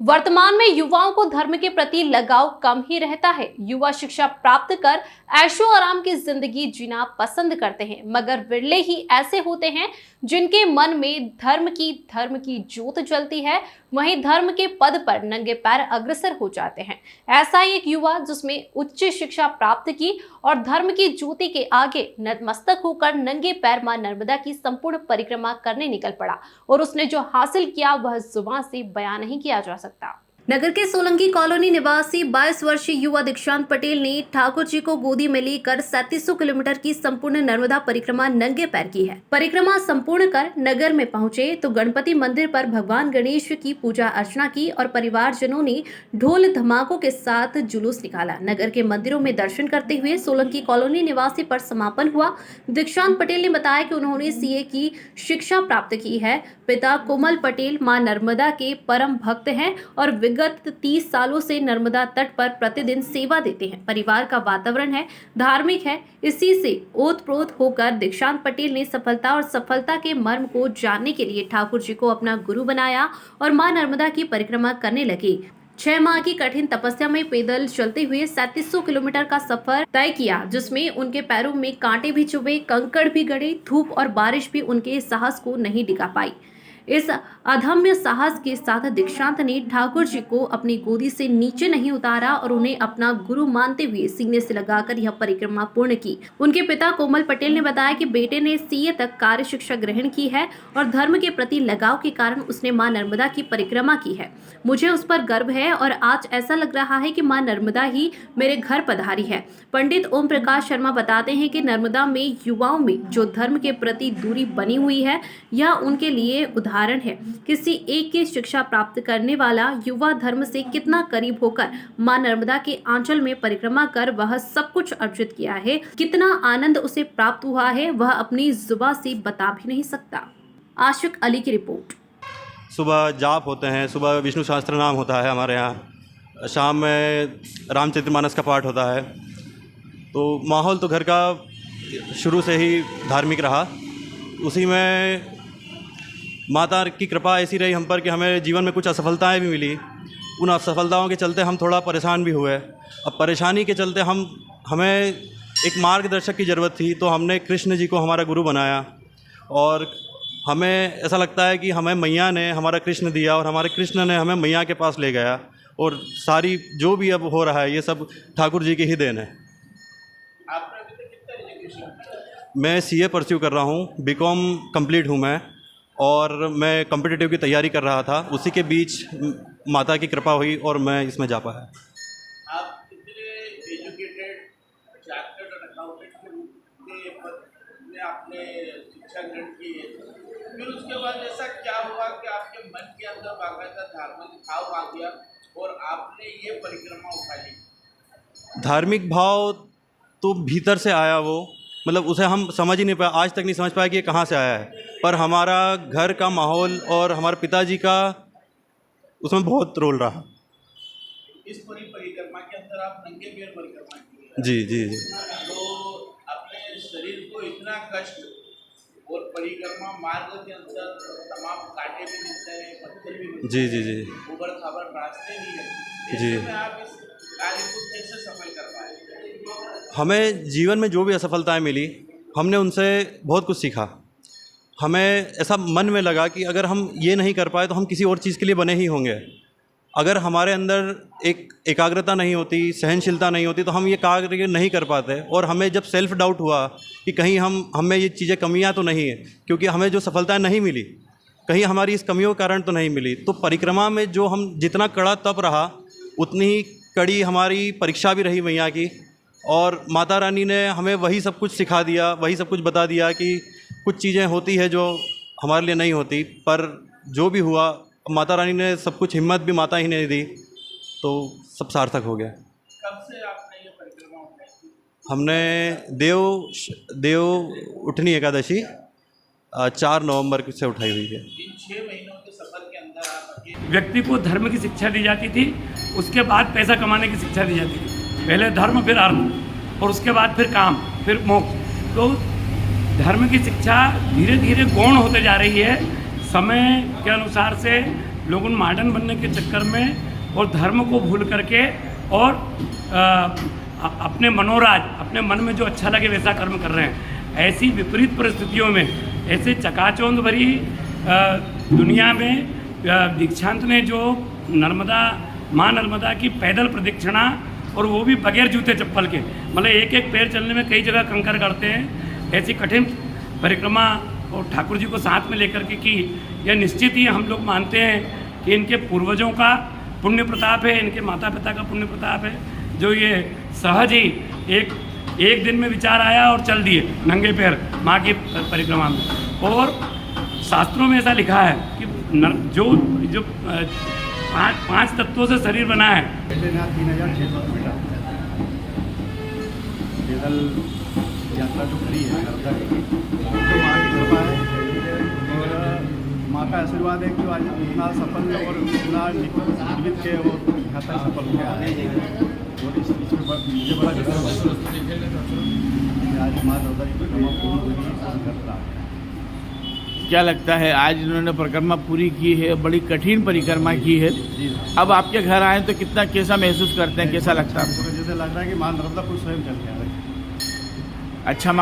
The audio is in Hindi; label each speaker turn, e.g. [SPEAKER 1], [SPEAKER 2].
[SPEAKER 1] वर्तमान में युवाओं को धर्म के प्रति लगाव कम ही रहता है। युवा शिक्षा प्राप्त कर ऐशो आराम की जिंदगी जीना पसंद करते हैं, मगर विरले ही ऐसे होते हैं जिनके मन में धर्म की ज्योत जलती है, वहीं धर्म के पद पर नंगे पैर अग्रसर हो जाते हैं। ऐसा ही एक युवा जिसमें उच्च शिक्षा प्राप्त की और धर्म की ज्योति के आगे नतमस्तक होकर नंगे पैर मां नर्मदा की संपूर्ण परिक्रमा करने निकल पड़ा और उसने जो हासिल किया वह जुबान से बयान नहीं किया जा सकता। नगर के सोलंकी कॉलोनी निवासी 22 वर्षीय युवा दीक्षांत पटेल ने ठाकुर जी को गोदी में लेकर 3700 किलोमीटर की संपूर्ण नर्मदा परिक्रमा नंगे पैर की है। परिक्रमा संपूर्ण कर नगर में पहुंचे तो गणपति मंदिर पर भगवान गणेश की पूजा अर्चना की और परिवारजनों ने ढोल धमाकों के साथ जुलूस निकाला। नगर के मंदिरों में दर्शन करते हुए सोलंकी कॉलोनी निवासी पर समापन हुआ। दीक्षांत पटेल ने बताया कि उन्होंने सीए की शिक्षा प्राप्त की है। पिता कोमल पटेल मां नर्मदा के परम भक्त हैं और विगत 30 सालों से नर्मदा तट पर प्रतिदिन सेवा देते हैं। परिवार का वातावरण है, धार्मिक है। इसी से ओतप्रोत होकर दीक्षांत पटेल ने सफलता के मर्म को जानने के लिए ठाकुर जी को अपना गुरु बनाया और मां नर्मदा की परिक्रमा करने लगे। 6 माह की कठिन तपस्या में पैदल चलते हुए 3700 किलोमीटर का सफर तय किया, जिसमें उनके पैरों में कांटे भी चुभे, कंकड़ भी गड़े, धूप और बारिश भी उनके साहस को नहीं डिगा पाई। इस अदम्य साहस के साथ दीक्षांत ने ठाकुर जी को अपनी गोदी से नीचे नहीं उतारा और उन्हें अपना गुरु मानते हुए सीने से लगाकर यह परिक्रमा पूर्ण की। उनके पिता कोमल पटेल ने बताया कि बेटे ने सीए तक कार्य शिक्षा ग्रहण की है और धर्म के प्रति लगाव के कारण उसने मां नर्मदा की परिक्रमा की है। मुझे उस पर गर्व है और आज ऐसा लग रहा है कि मां नर्मदा ही मेरे घर पधारी है। पंडित ओम प्रकाश शर्मा बताते हैं कि नर्मदा में युवाओं में जो धर्म के प्रति दूरी बनी हुई है, यह उनके लिए उदाहरण है। किसी एक की शिक्षा प्राप्त करने वाला युवा धर्म से कितना करीब होकर मां नर्मदा के आंचल में परिक्रमा कर वह सब कुछ अर्जित किया है, कितना आनंद उसे प्राप्त हुआ है, वह अपनी जुबान से बता भी नहीं सकता। आशिक अली की रिपोर्ट।
[SPEAKER 2] सुबह जाप होते हैं, सुबह विष्णु सहस्त्र नाम होता है हमारे यहाँ, शाम में रामचरितमानस का पाठ होता है। तो माहौल तो घर का शुरू से ही धार्मिक रहा। उसी में माता की कृपा ऐसी रही हम पर कि हमें जीवन में कुछ असफलताएं भी मिली। उन असफलताओं के चलते हम थोड़ा परेशान भी हुए। अब परेशानी के चलते हमें एक मार्गदर्शक की ज़रूरत थी, तो हमने कृष्ण जी को हमारा गुरु बनाया। और हमें ऐसा लगता है कि हमें मैया ने हमारा कृष्ण दिया और हमारे कृष्ण ने हमें मैया के पास ले गया, और सारी जो भी अब हो रहा है ये सब ठाकुर जी की ही देन है। मैं सीए परस्यू कर रहा हूँ, बीकॉम कंप्लीट हूँ मैं, और मैं कॉम्पिटिटिव की तैयारी कर रहा था। उसी के बीच माता की कृपा हुई और मैं इसमें जा पाया।
[SPEAKER 3] आप कितने एजुकेटेड चार्टर्ड अकाउंटेंट के रूप के पद में आपने शिक्षा ग्रहण की है, फिर उसके बाद ऐसा क्या हुआ कि आपके मन के अंदर बाकायदा धार्मिक भाव आ गया और आपने ये परिक्रमा उठा ली?
[SPEAKER 2] धार्मिक भाव तो भीतर से आया, वो मतलब उसे हम समझ ही नहीं पाए, आज तक नहीं समझ पाए कि ये कहाँ से आया है। पर हमारा घर का माहौल और हमारे पिताजी का उसमें बहुत रोल रहा।
[SPEAKER 3] इस पूरी परिक्रमा के अंदर आप नंगे पैर परिक्रमा की?
[SPEAKER 2] जी जी जी।
[SPEAKER 3] तो अपने शरीर को इतना कष्ट और परिक्रमा मार्ग के अंदर तमाम कांटे भी मिलते हैं, पत्थर भी मिलते
[SPEAKER 2] जी
[SPEAKER 3] हैं,
[SPEAKER 2] जी जी
[SPEAKER 3] उबड़ खाबड़ रास्ते भी हैं,
[SPEAKER 2] जी।
[SPEAKER 3] ऐसे में आप इस कार्य को कैसे सफल कर पाए?
[SPEAKER 2] हमें जीवन में जो भी असफलताएं मिली, हमने उनसे बहुत कुछ सीखा। हमें ऐसा मन में लगा कि अगर हम ये नहीं कर पाए तो हम किसी और चीज़ के लिए बने ही होंगे। अगर हमारे अंदर एक एकाग्रता नहीं होती, सहनशीलता नहीं होती, तो हम ये कार्य नहीं कर पाते। और हमें जब सेल्फ डाउट हुआ कि कहीं हम में ये चीज़ें कमियां तो नहीं है, क्योंकि हमें जो सफलताएं नहीं मिली कहीं हमारी इस कमियों के कारण तो नहीं मिली। तो परिक्रमा में जो हम जितना कड़ा तप रहा, उतनी ही कड़ी हमारी परीक्षा भी रही मैया की। और माता रानी ने हमें वही सब कुछ सिखा दिया, वही सब कुछ बता दिया कि कुछ चीज़ें होती है जो हमारे लिए नहीं होती। पर जो भी हुआ, माता रानी ने सब कुछ, हिम्मत भी माता ही ने दी, तो सब सार्थक हो गया।
[SPEAKER 3] कब से आपने ये परिक्रमा उठाई?
[SPEAKER 2] हमने देव उठनी एकादशी 4 नवंबर से उठाई हुई है।
[SPEAKER 3] इन 6 महीनों के सफर के अंदर आप
[SPEAKER 4] व्यक्ति को धर्म की शिक्षा दी जाती थी, उसके बाद पैसा कमाने की शिक्षा दी जाती थी। पहले धर्म, फिर अर्थ, और उसके बाद फिर काम, फिर मोक्ष। तो धर्म की शिक्षा धीरे धीरे गौण होते जा रही है। समय के अनुसार से लोग उन मॉडर्न बनने के चक्कर में और धर्म को भूल करके और अपने मनोराज, अपने मन में जो अच्छा लगे वैसा कर्म कर रहे हैं। ऐसी विपरीत परिस्थितियों में, ऐसे चकाचौंध भरी दुनिया में दीक्षांत ने जो माँ नर्मदा की पैदल प्रदक्षिणा, और वो भी बगैर जूते चप्पल के, मतलब एक एक पैर चलने में कई जगह कंकर करते हैं, ऐसी कठिन परिक्रमा और ठाकुर जी को साथ में लेकर के की। यह निश्चित ही हम लोग मानते हैं कि इनके पूर्वजों का पुण्य प्रताप है, इनके माता पिता का पुण्य प्रताप है, जो ये सहज ही एक दिन में विचार आया और चल दिए नंगे पैर माँ की परिक्रमा में। और शास्त्रों में ऐसा लिखा है कि जो पांच तत्वों से शरीर बना है।
[SPEAKER 5] 3600 मीटर पैदल यात्रा जो करी है नर्मदा की, तो माँ की कृपा है और माँ का आशीर्वाद है कि आज इतना सफल और इतना जीवित के और यहाँ तक सफल हो गया है। और इसमें मुझे बड़ा गर्व है आज माँ नर्मदा की परिक्रमा पूरी कर रहा है।
[SPEAKER 3] क्या लगता है आज इन्होंने परिक्रमा पूरी की है, बड़ी कठिन परिक्रमा की है, अब आपके घर आए तो कितना कैसा महसूस करते हैं, कैसा लगता है आपको?
[SPEAKER 5] जैसे लग रहा है कि माँ नर्मदा खुद स्वयं चल गया।
[SPEAKER 3] अच्छा